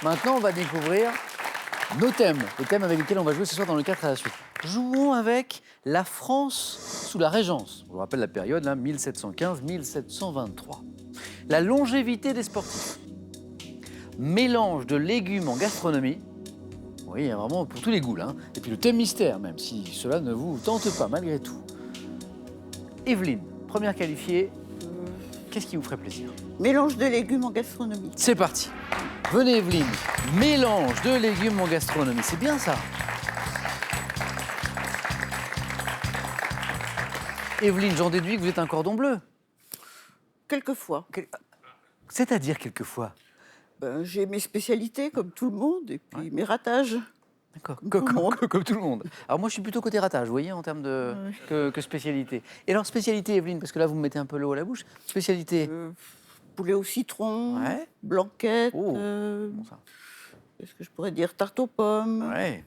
Maintenant, on va découvrir nos thèmes, les thèmes avec lesquels on va jouer ce soir dans le 4 à la suite. Jouons avec la France sous la Régence. On vous rappelle la période, là, 1715-1723. La longévité des sportifs. Mélange de légumes en gastronomie. Oui, il y a vraiment pour tous les goûts, là. Hein. Et puis le thème mystère, même si cela ne vous tente pas, malgré tout. Evelyne, première qualifiée, qu'est-ce qui vous ferait plaisir? Mélange de légumes en gastronomie. C'est parti. Venez Evelyne, mélange de légumes en gastronomie, c'est bien ça. Evelyne, j'en déduis que vous êtes un cordon bleu. Quelquefois. C'est-à-dire quelquefois. Ben, j'ai mes spécialités comme tout le monde et puis mes ratages. D'accord, Comme tout le monde. comme tout le monde. Alors moi je suis plutôt côté ratage, vous voyez, en termes de que spécialité. Et alors spécialité Evelyne, parce que là vous me mettez un peu l'eau à la bouche. Spécialité. Poulet au citron, Ouais. blanquette, Oh, bon ça. qu'est-ce que je pourrais dire, tarte aux pommes. Ouais.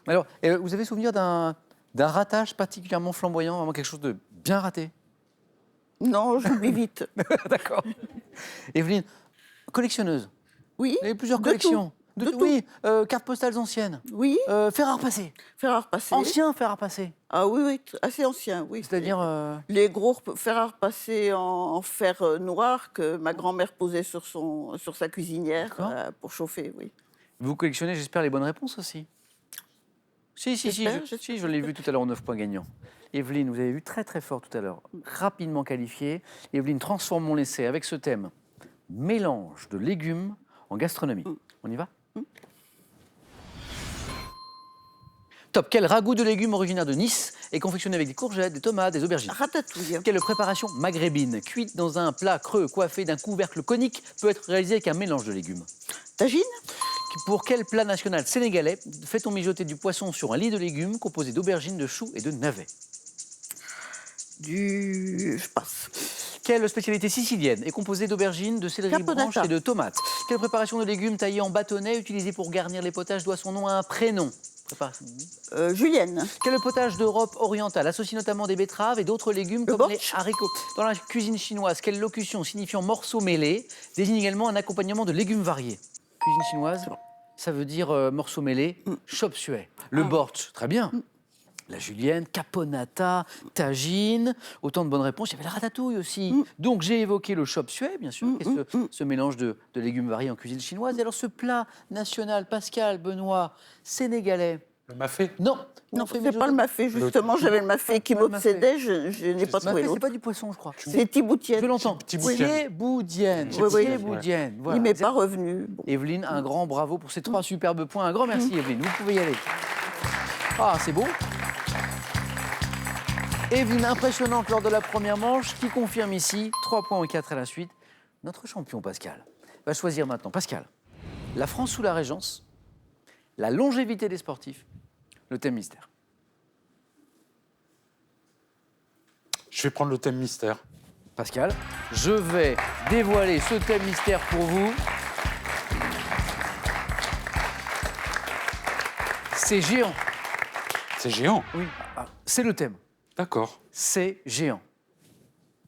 Alors, vous avez souvenir d'un ratage particulièrement flamboyant, vraiment quelque chose de bien raté? Non, j'oublie vite. D'accord. Evelyne, collectionneuse. Oui. Vous avez plusieurs de collections. tout. De tout. Oui, cartes postales anciennes. Oui. Fer à repasser. Fer à repasser. Ancien fer à repasser. Ah oui, oui, assez ancien, oui. C'est-à-dire. Les gros fers à repasser en fer noir que ma grand-mère posait sur sa cuisinière pour chauffer, oui. Vous collectionnez, j'espère, les bonnes réponses aussi. Si, je l'ai vu tout à l'heure au 9 points gagnants. Evelyne, vous avez vu très très fort tout à l'heure, rapidement qualifiée. Evelyne, transformons l'essai avec ce thème. Mélange de légumes en gastronomie. On y va? Top. Quel ragoût de légumes originaire de Nice est confectionné avec des courgettes, des tomates, des aubergines? Ratatouille. Quelle préparation maghrébine, cuite dans un plat creux coiffé d'un couvercle conique, peut être réalisée avec un mélange de légumes? Tagine. Pour quel plat national sénégalais fait-on mijoter du poisson sur un lit de légumes composé d'aubergines, de choux et de navets? Je passe. Quelle spécialité sicilienne est composée d'aubergines, de céleri branche et de tomates? Quelle préparation de légumes taillés en bâtonnets utilisée pour garnir les potages doit son nom à un prénom? Julienne. Quel potage d'Europe orientale associe notamment des betteraves et d'autres légumes comme les haricots? Dans la cuisine chinoise, quelle locution signifiant morceau mêlé désigne également un accompagnement de légumes variés? Cuisine chinoise, ça veut dire morceau mêlé, chop suey. Le bortsch, très bien. La julienne, caponata, tagine, autant de bonnes réponses. Il y avait la ratatouille aussi. Donc j'ai évoqué le chop suey, bien sûr, qui est ce mélange de légumes variés en cuisine chinoise. Et alors ce plat national, Pascal, Benoît, sénégalais. Le mafé? Non, non, c'est pas le mafé, justement. J'avais le mafé qui m'obsédait, je n'ai pas trouvé l'autre. C'est l'autre. pas du poisson, je crois. C'est tiboudienne. Je l'entends. Tiboudienne. Tiboudienne. Voilà. Il m'est pas revenu. Bon. Evelyne, un grand bravo pour ces 3 superbes points. Un grand merci, Evelyne. Vous pouvez y aller. Ah, c'est beau. Evelyne, impressionnante lors de la première manche, qui confirme ici 3 points au 4 à la suite. Notre champion, Pascal, va choisir maintenant. Pascal, la France sous la Régence, la longévité des sportifs, le thème mystère. Je vais prendre le thème mystère. Pascal, je vais dévoiler ce thème mystère pour vous. C'est géant. C'est géant? Oui, c'est le thème. D'accord. C'est géant.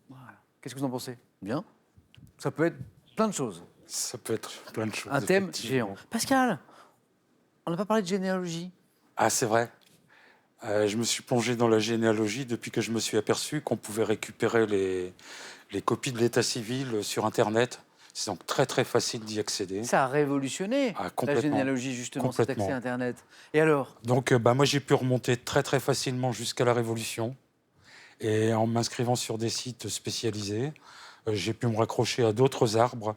Voilà. Qu'est-ce que vous en pensez? Bien. Ça peut être plein de choses. Ça peut être plein de choses. Un thème géant. Pascal, on n'a pas parlé de généalogie. Ah, c'est vrai. Je me suis plongé dans la généalogie depuis que je me suis aperçu qu'on pouvait récupérer les copies de l'état civil sur Internet. C'est donc très, très facile d'y accéder. Ça a révolutionné la généalogie, justement, cet accès à Internet. Et alors? Donc, moi, j'ai pu remonter très, très facilement jusqu'à la Révolution. Et en m'inscrivant sur des sites spécialisés, j'ai pu me raccrocher à d'autres arbres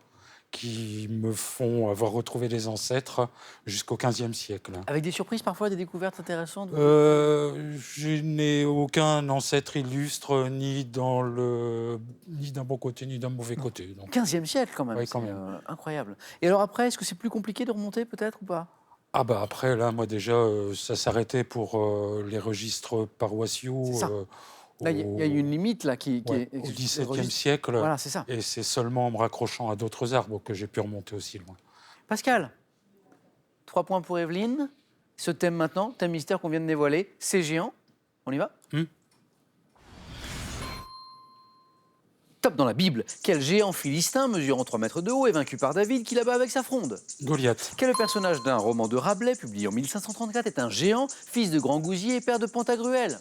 qui me font avoir retrouvé les ancêtres jusqu'au XVe siècle. Avec des surprises, parfois, des découvertes intéressantes? Je n'ai aucun ancêtre illustre, ni d'un bon côté, ni d'un mauvais côté. Donc. 15e siècle, quand même. Oui, c'est incroyable. Et alors après, est-ce que c'est plus compliqué de remonter, peut-être, ou pas? Ah bah après, là, moi déjà, ça s'arrêtait pour les registres paroissiaux. C'est ça. Là, il y a une limite là, qui est au XVIIe siècle. Voilà, c'est ça. Et c'est seulement en me raccrochant à d'autres arbres que j'ai pu remonter aussi loin. Pascal, 3 points pour Evelyne. Ce thème maintenant, thème mystère qu'on vient de dévoiler, c'est géant. On y va? Top dans la Bible. Quel géant philistin mesurant 3 mètres de haut est vaincu par David qui l'abat avec sa fronde? Goliath. Quel personnage d'un roman de Rabelais, publié en 1534, est un géant, fils de Grand Gousier et père de Pantagruel?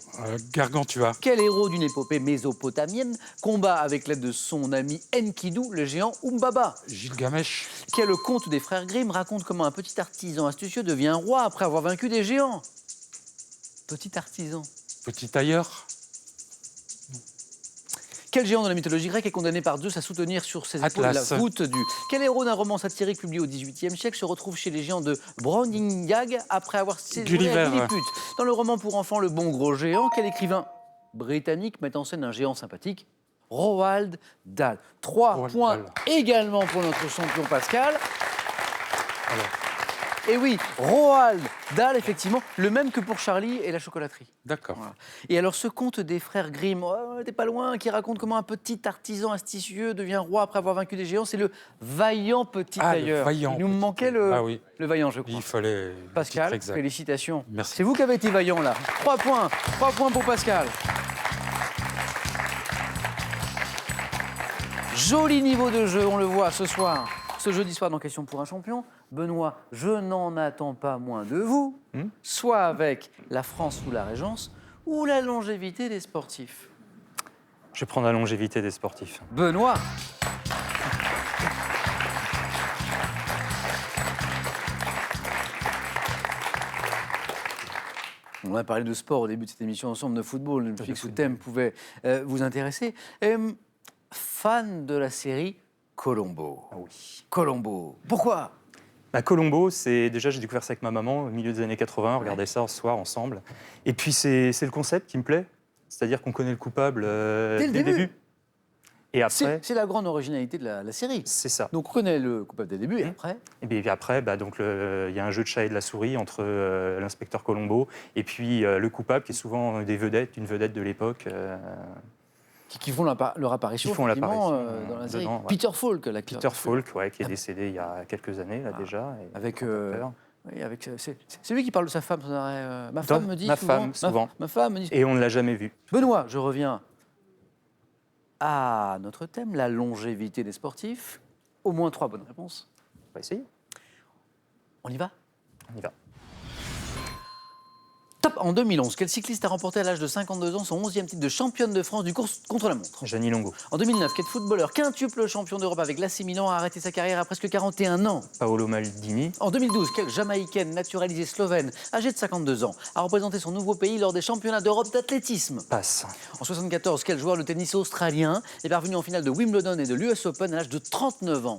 Gargantua. Quel héros d'une épopée mésopotamienne combat avec l'aide de son ami Enkidu, le géant Umbaba? Gilgamesh. Quel conte des frères Grimm raconte comment un petit artisan astucieux devient roi après avoir vaincu des géants? Petit artisan. Petit tailleur. Quel géant de la mythologie grecque est condamné par Zeus à soutenir sur ses épaules Atlas. la voûte du... Quel héros d'un roman satirique publié au XVIIIe siècle se retrouve chez les géants de Brobdingnag après avoir séjourné Gulliver. à Lilliput? Dans le roman pour enfants Le Bon Gros Géant, quel écrivain britannique met en scène un géant sympathique? Roald Dahl. 3 Roald points Dahl. également pour notre champion Pascal. Alors, Et oui, Roald Dahl, effectivement, le même que pour Charlie et la chocolaterie. d'accord. Voilà. Et alors, ce conte des frères Grimm, oh, t'es pas loin, qui raconte comment un petit artisan astucieux devient roi après avoir vaincu des géants, c'est le vaillant petit Ah, le tailleur. vaillant Il nous petit manquait tailleur. le, Ah oui. le vaillant, je crois. Il fallait le Pascal, titre exact. félicitations. Merci. C'est vous qui avez été vaillant, là. 3 points. 3 points pour Pascal. Joli niveau de jeu, on le voit ce soir. Ce jeudi soir dans Question pour un champion. Benoît, je n'en attends pas moins de vous, soit avec la France sous la Régence ou la longévité des sportifs. Je vais prendre la longévité des sportifs. Benoît. On a parlé de sport au début de cette émission ensemble, de football. Je me suis dit que ce thème pouvait vous intéresser. Fan de la série Columbo. Ah oui. Columbo. Pourquoi? Columbo, j'ai découvert ça avec ma maman au milieu des années 80, on regardait ça ce soir ensemble. Et puis c'est le concept qui me plaît, c'est-à-dire qu'on connaît le coupable dès le début. Et après, C'est la grande originalité de la série. c'est ça. Donc on connaît le coupable dès le début et après. Et puis après, il y a un jeu de chat et de la souris entre l'inspecteur Columbo et puis le coupable qui est souvent une vedette de l'époque. Qui font leur apparition, Qui font effectivement, l'apparition, dans la série. dedans, ouais. Peter Falk, l'acteur. Peter Falk, qui est décédé il y a quelques années là, déjà. Et Avec, acteur. oui, c'est lui qui parle de sa femme sans arrêt. Ma femme me dit ma souvent. femme, souvent. Ma femme me dit. Et on ne l'a jamais vu. Benoît, je reviens à notre thème, la longévité des sportifs. Au moins 3 bonnes réponses. On va essayer. On y va? On y va. Top. En 2011, quel cycliste a remporté à l'âge de 52 ans son 11e titre de championne de France du course contre la montre? Gianni Longo. En 2009, quel footballeur quintuple champion d'Europe avec l'AC Milan a arrêté sa carrière à presque 41 ans? Paolo Maldini. En 2012, quelle Jamaïcaine naturalisée slovène, âgée de 52 ans, a représenté son nouveau pays lors des championnats d'Europe d'athlétisme? Passe. En 1974, quel joueur de tennis australien est parvenu en finale de Wimbledon et de l'US Open à l'âge de 39 ans?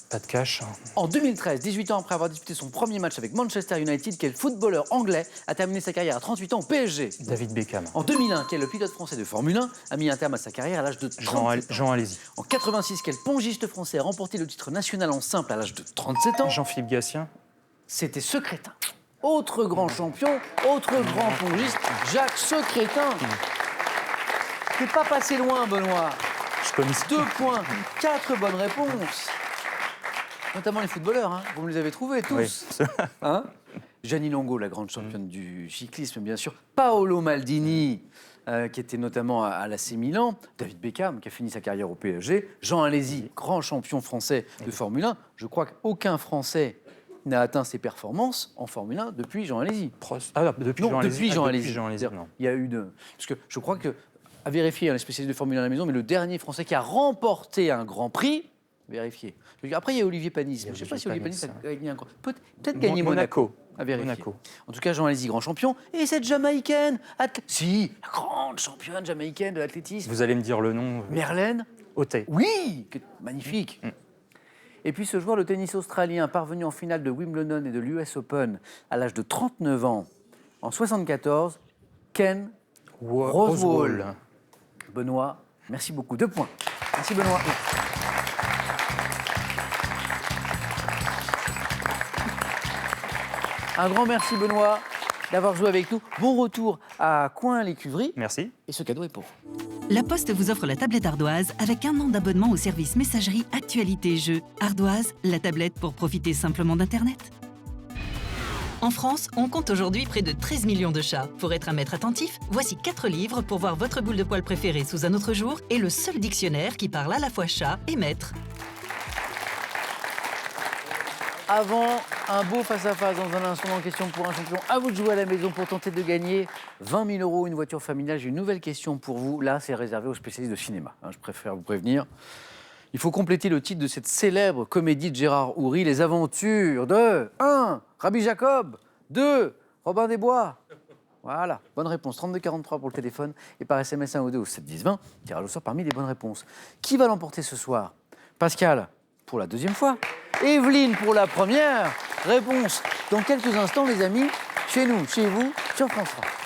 Pas de cash. En 2013, 18 ans après avoir disputé son premier match avec Manchester United, quel footballeur anglais a terminé sa carrière à 38 ans au PSG? David Beckham. En 2001, quel pilote français de Formule 1 a mis un terme à sa carrière à l'âge de 37 ans? Jean Alési. En 86, quel pongiste français a remporté le titre national en simple à l'âge de 37 ans? Jean-Philippe Gatien. C'était Secrétin. Autre grand champion, autre grand pongiste, Jacques Secrétin. T'es pas passé loin, Benoît. Je connais 2 points, 4 bonnes réponses. Notamment les footballeurs, hein. Vous me les avez trouvés tous. Oui. Hein? Gianni Longo, la grande championne du cyclisme, bien sûr. Paolo Maldini, qui était notamment à l'AC Milan. David Beckham, qui a fini sa carrière au PSG. Jean Alési, grand champion français de Formule 1. Je crois qu'aucun Français n'a atteint ses performances en Formule 1 depuis Jean Alési. Depuis Non, Jean Alési. depuis Jean Alési. Depuis Jean Alési, non. Il y a eu Parce que je crois que, à vérifier, les spécialistes de Formule 1 à la maison, mais le dernier Français qui a remporté un Grand Prix, vérifier. Après, il y a Olivier Panis. Je ne sais pas si Olivier Panis a gagné un Grand Prix. Peut-être gagné Monaco. À vérifier. Monaco. En tout cas, Jean Alési, grand champion. Et cette Jamaïcaine, si, la grande championne jamaïcaine de l'athlétisme. Vous allez me dire le nom. Merlène Othé. Oui, magnifique. Et puis ce joueur de tennis australien, parvenu en finale de Wimbledon et de l'US Open à l'âge de 39 ans, en 74, Ken Rosewall. Benoît, merci beaucoup. 2 points. Merci Benoît. Un grand merci Benoît d'avoir joué avec nous. Bon retour à Coin-l'Écuverie. Merci. Et ce cadeau est pour vous. La Poste vous offre la tablette Ardoise avec 1 an d'abonnement au service messagerie Actualité Jeux. Ardoise, la tablette pour profiter simplement d'Internet. En France, on compte aujourd'hui près de 13 millions de chats. Pour être un maître attentif, voici 4 livres pour voir votre boule de poil préférée sous un autre jour et le seul dictionnaire qui parle à la fois chat et maître. Avant un beau face-à-face dans un instant en question pour un champion, à vous de jouer à la maison pour tenter de gagner 20 000 €, une voiture familiale. J'ai une nouvelle question pour vous. Là, c'est réservé aux spécialistes de cinéma. Je préfère vous prévenir. Il faut compléter le titre de cette célèbre comédie de Gérard Houry, Les aventures de 1. Rabbi Jacob, 2. Robin des Bois. Voilà, bonne réponse. 3243 pour le téléphone et par SMS 1 ou 2 au 7 10 20. Tirage au sort parmi les bonnes réponses. Qui va l'emporter ce soir? Pascal pour la deuxième fois. Evelyne pour la première. Réponse dans quelques instants, les amis, chez nous, chez vous, sur France 3.